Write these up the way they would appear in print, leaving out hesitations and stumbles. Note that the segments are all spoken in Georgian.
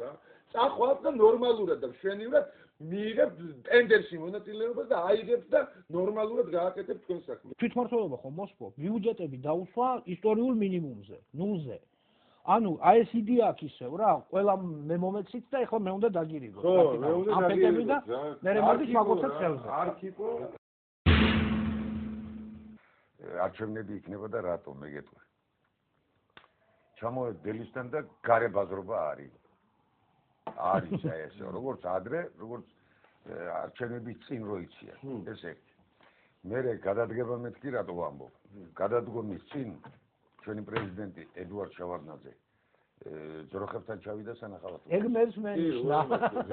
რა. წახვალთ და ნორმალურად და მშვენივრად მიიღებთ ტენდერში მონაწილეობას და აიღებთ და ნორმალურად გააკეთებთ თქვენ საქმეს. თვითმმართველობა ხომ მოსპო, ბიუჯეტები დაუსვა ისტორიულ მინიმუმზე, ნულზე. ანუ აი ეს იდეა აქვს ისევ რა, ყველა მე მომეცით და ეხლა მე უნდა დაგირიგო. ხო, მე უნდა დაგირიგო და მე მოდის მაგოცად ხელზე. არქიპო არჩევნები იქნება და რატომ მე გეტყვი. ჩამოვედი დელისთან და გარე ბაზრობა არის. არის ეს როგორც ადრე, როგორც არჩევნების წინ რო იცია. ეს ერთი. მე გადადგება მეთქი რატო ვამბობ. გადადგომის წინ ჩვენი პრეზიდენტი ედუარდ შევარდნაძე ძროხებთან ჩავიდა სანახავად. ეგ მერს მე ნიშნა.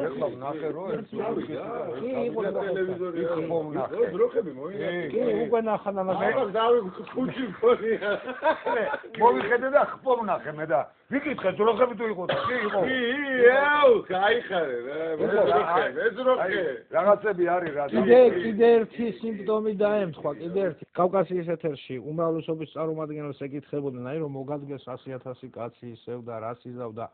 ეხლა ვნახე რომ ეს კი იყო ტელევიზორი ძროხები მოინა. კი უკვე ნახან ამაზე. ხუთი მქონია. მოვიხედე და ხპო ვნახე მე და ვიკითხე ძროხები თუ იყო და კი იყო. კი, აუ, გაიხარე რა. მე ძროხე. რაღაცები არის რა. კიდე ერთი სიმპტომი დაემთხვა, კიდე ერთი. კავკასიის ეთერში უმრავლესობის წარმომადგენლებს ეკითხებოდნენ, აი რომ მოგადგეს 100,000 კაცი ისევ და რას იზავდა.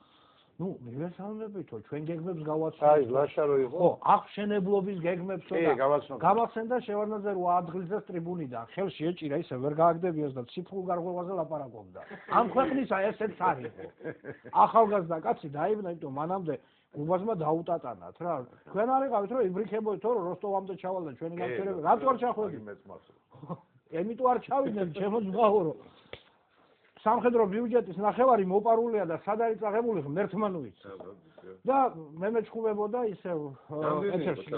ნუ მივესალმებითო, ჩვენ გეგმებს გავაცნობთ. აი, ლაშა რო იყო. ხო, აღშენებლობის გეგმებსო და გამახსენდა შევარდნაძე რო ადგილზეს ტრიბუნიდან. ხელში ეჭირა ისე ვერ გააგდებიოს და ციფრულ გარღვევაზე ლაპარაკობდა. ამ ქვეყნისა ესეც არის. ახალგაზრდა კაცი დაიბნა, იმიტომ მანამდე გუბაზმა დაუტატანათ რა. თქვენ არიყავით რომ იბრიქებოდით რომ როსტოვამდე ჩავალდა ჩვენი გამჩერებელი. რატო არ ჩახვედით? ემიტო არ ჩავიდნენ, ჩემო ზღაურო. სამხედრო ბიუჯეტის ნახევარი მოპარულია და სად არის წაღებული ღმერთმანუიც. და მე მეჩხუბებოდა ისევ ეთერში.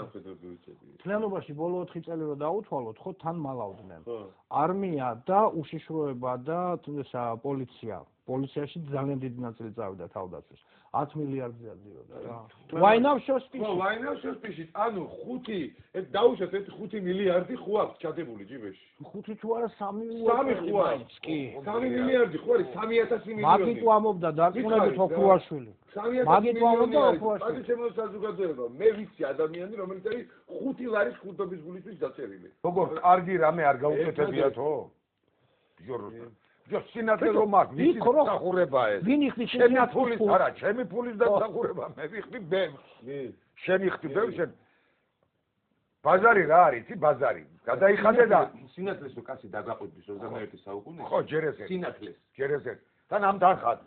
თლიანობაში ბოლო 4 წელი რო დაუთვალოთ, ხო თან მალავდნენ. არმია და უშიშროება და ესა პოლიცია. პოლიციაში ძალიან დიდი ნაწილი წავიდა თავდაცვის. 10 მილიარდზე ადიოდა რა. ვაინავშოს პიში. ხო, ვაინავშოს პიში. ანუ 5, ეს დაუშვათ ეს 5 მილიარდი ხო აქვს ჩადებული ჯიბეში. 5 თუ არა 3 3 ხო არის. კი. 3 მილიარდი ხო არის 3,000 მილიონი. მაგით ვამობდა დარწმუნებით ოქრუაშვილი. მაგით ვამობდა ოქრუაშვილი. აი შემო საზოგადოება. მე ვიცი ადამიანი რომელიც არის 5 ლარის ხუთობის გულისთვის დაწერილი. როგორ კარგი რამე არ გაუკეთებიათო? ჯო სინათლე რომ აქვს, ვიცი სახურება ეს. ვინ იხდი ჩემი ფულის არა, ჩემი ფულის დასახურება, მე ვიხდი ბევრს. შენ იხდი ბევრს, შენ ბაზარი რა არის, იცი ბაზარი. გადაიხადე და სინათლეს რო კაცი დაგაყვიბის 21 საუკუნეში. ხო, ჯერ ესე. სინათლეს. ჯერ ესე. თან ამ თანხად.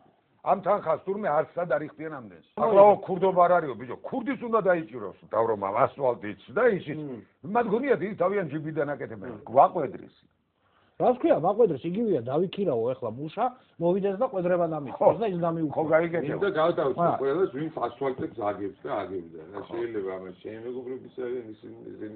ამ თანხას თურმე არც სად არ იხდიან ამდენს. ახლაო ქურდობა არ არისო, ბიჭო, ქურდის უნდა დაიჭიროს დავრომა ასფალტიც და ისიც. მათ გონიათ ის თავიანთ ჯიბიდან აკეთებენ. გვაყვედრის. რას ქვია, მაყვედრეს იგივეა, დავიქირავო ახლა მუშა, მოვიდეს და ყვედრება დამიწყოს და ის დამიუქო. ხო, გაიგეთო. და გადავწყვეტ ყველას ვინ ასფალტებს აგებს და აგებდა. რა შეიძლება ამას ჩემი მეგობრების არიან ისინი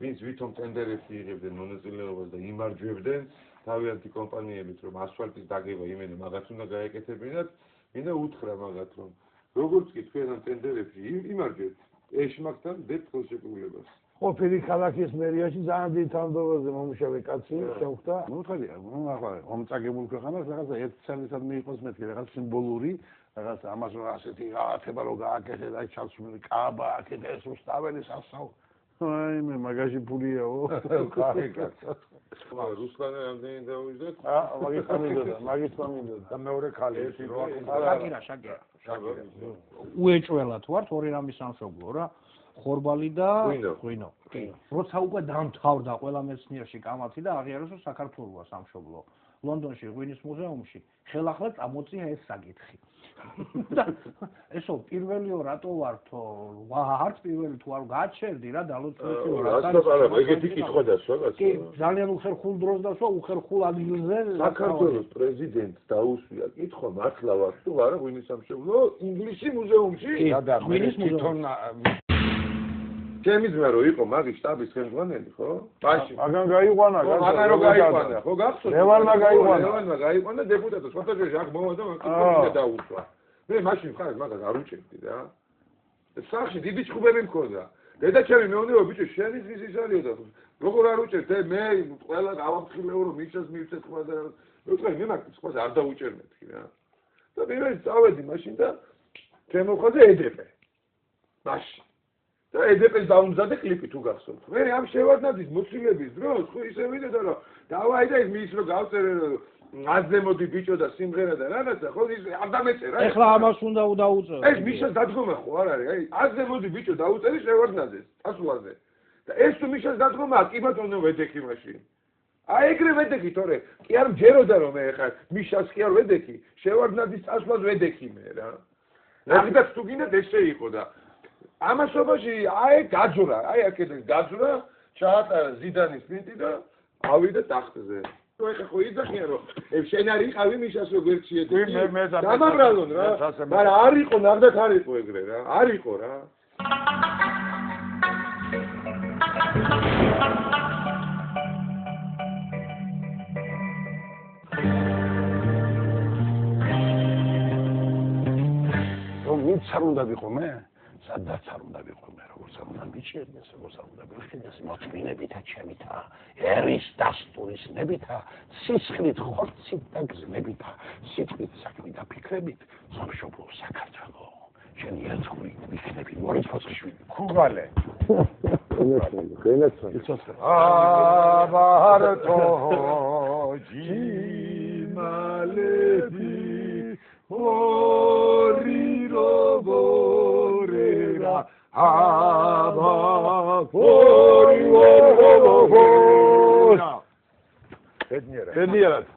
ვინც ვითომ ტენდერებში იღებდნენ მონაწილეობას და იმარჯვებდნენ თავიანთი კომპანიებით რომ ასფალტის დაგება იმენა მაგაც უნდა გაეკეთებინათ, მინდა უთხრა მაგათ რომ როგორც კი თქვენ ამ ტენდერებში იმარჯვებთ, ეშმაკთან დებთ ხელშეკრულებას. ყოფილი ქალაქის მერიაში ძალიან დიდ თანამდებობაზე მომუშავე კაცი შეხვდა. ნუ ხედია, ნუ ახლა ომწაგებულ ქვეყანას რაღაცა ერთ წელიწად მიიყოს მეთქი, რაღაც სიმბოლური, რაღაც ამას რომ ასეთი გაათება რომ გააკეთე და ჩაცმული კაბა აკეთე ეს უსტაველი სასაუ. აი მე მაგაში ფულიაო. კარი კაცი. რუსლանը რამდენი დავიზეთ? მაგის თამინდოდა. და მეორე ქალი ერთი რო შაკირა. უეჭველად ვართ ორი რამის სამშობლო რა. ხორბალი და ღვინო. კი. როცა უკვე დამთავრდა ყველა მეცნიერში კამათი და აღიარეს რომ საქართველოა სამშობლო. ლონდონში ღვინის მუზეუმში ხელახლა წამოწია ეს საკითხი. ესო პირველიო რატო ვართო? არც პირველი თუ არ გაჩერდი რა დალოცვეთიო რა. ეგეთი კითხვა დასვა კაცო. კი, ძალიან უხერხულ დროს დასვა, უხერხულ ადგილზე. საქართველოს პრეზიდენტს დაუსვია კითხვა მართლა ვარ თუ არა ღვინის სამშობლო ინგლისში მუზეუმში? და ღვინის თვითონ ჩემი ძმა რო იყო მაგის შტაბის ხელმძღვანელი, ხო? მაშინ მაგან გაიყვანა, მაგან რო გაიყვანა, ხო გახსოვთ? ლევანმა გაიყვანა დეპუტატს, ფოტოჟურნალში აქ მოვა და მაგას დაუსვა. მე მაშინ ხარ მაგას არ უჭერდი რა. სახში დიდი ჭუბები მქონდა. დედაჩემი მეუბნება, ბიჭო, შენი ძის ის არისო და როგორ არ უჭერთ? მე ყველა გავამხილეო რომ მისას მივცეთ სხვა და მე მე მაგ სხვას არ დაუჭერმეთქი რა. და პირველი წავედი მაშინ და ჩემოხაზე ედეპე. მაშინ და ედეპეს დაუმზადე კლიპი თუ გახსოვთ. მე ამ შევარდნაძის მოცილების დროს ხო ისე ვიდეო რომ დავაი და ის მის რო გავწერე აზე მოდი ბიჭო და სიმღერა და რაღაცა ხო ის არ დამეწერა ეხლა ამას უნდა დაუწერო ეს მიშას დადგომა ხო არ არის აი აზე მოდი ბიჭო დაუწერი შევარდნაძეს ასულაზე და ეს თუ მიშას დადგომაა კი ბატონო ვედექი მაშინ აი ეგრე ვედექი თორე კი არ მჯეროდა რომ მე ეხლა მიშას კი არ ვედექი შევარდნაძის წასვლას ვედექი მე რა ნახდათ თუ გინდათ ესე იყო და ამასობაში აი გაძურა აი აქედან გაძურა ჩაატარა ზიდანის პინტი და ავიდა ტახტზე თუ ეხლა ხო იძახიან რომ შენ არ იყავი მიშას რო გვერდშიეთ დამაბრალონ რა მაგრამ არ იყო ნახდათ არ იყო ეგრე რა არ იყო რა ვინც არ უნდა ვიყო მე სადაც არ უნდა ვიყო მე როგორც არ უნდა მიჩერდეს როგორც არ უნდა ვიხდეს მოწმინებითა ჩემითა ერის დასტურის ნებითა სისხლით ხორცით და გზნებითა სიტყვით საქმე და ფიქრებით სამშობლო საქართველო შენი ერთხმით ვიქნები მორიცხოცხიშვილი ქუღალე აბართო ჯიმალები Orirobora Orirobora Ednierat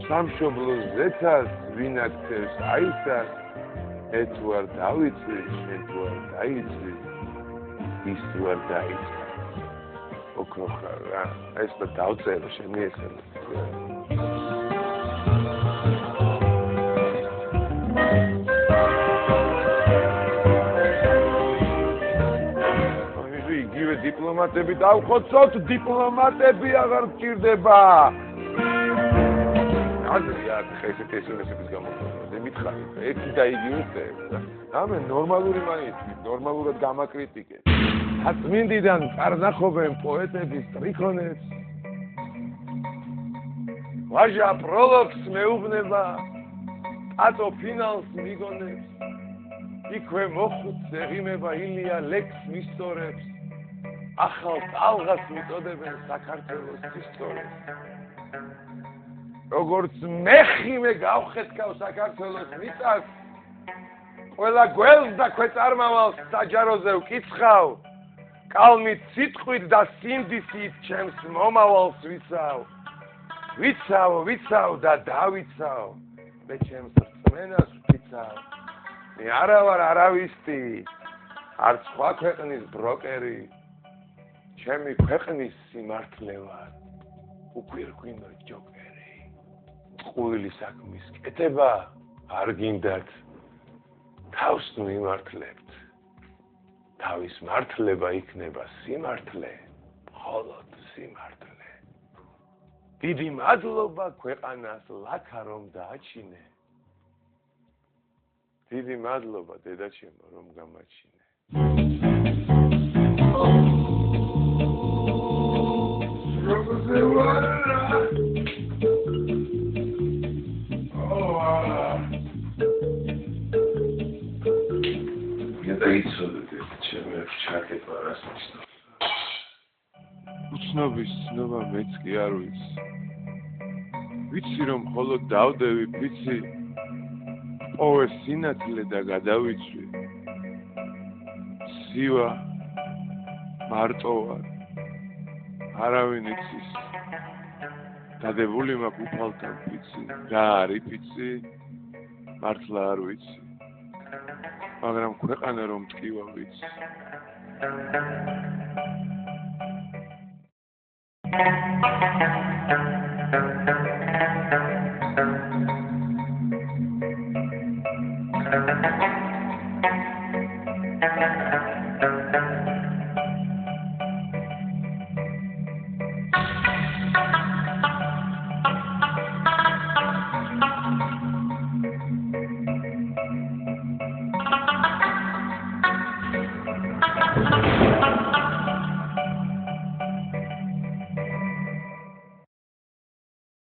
სამშობლოს ზეცას ვინაქცევს აიცას თუ არ დავიცი შენ თუ არ დაიცი ის თუ არ დაიცი ოქროხარ რა ეს და დავწერო შენი ესენი აი იგივე დიპლომატები დავხოცოთ დიპლომატები აღარ გჭირდება აზრია ხესეთ ესენების გამოყენება მითხარი ერთი და იგივე წევს ამე ნორმალური მაინც ნორმალურად გამაკრიტიკე აწმინდიდან წარნახობენ პოეტების ტრიქონებს ვაჟა პროლოგს მეუბნება ატო ფინალს მიგონებს იქვე მოხუც ეღიმება ილია ლექს მისტორებს ახალ ტალღას მიწოდებენ საქართველოს ისტორიას როგორც მეხიმე გავხეთქავ საქართველოს მიწას ყველა გველს და ქვეწარმავალს საჯაროზე ვკიცხავ კალმით სიტყვით და სინდისით ჩემს მომავალს ვიცავ და დავიცავ მე ჩემს რწმენას ვფიცავ მე არა ვარ არავისტი არც სხვა ქვეყნის ბროკერი ჩემი ქვეყნის სიმართლე ვარ უქვირგვინო ჯოკერი ყუილი საქმის კეთება არ გინდათ თავს მიმართლებთ თავის მართლება იქნება სიმართლე, მხოლოდ სიმართლე. დიდი მადლობა ქვეყანას ლაქა რომ დააჩინე. დიდი მადლობა დედაჩემო რომ გამაჩინე. ჩაკეტვა რას ნიშნავს? უცნობის ცნობა მეც კი არ ვიცი. ვიცი რომ მხოლოდ დავდევი ფიცი, ყოველ სინათლე და გადავიცვი. სივა მარტო ვარ. არავინ იცის. დადებული მაქვს უფალთან ფიცი. რა არის ფიცი? მართლა არ ვიცი. მაგრამ ქვეყანა რომ მტკივა ვიცი.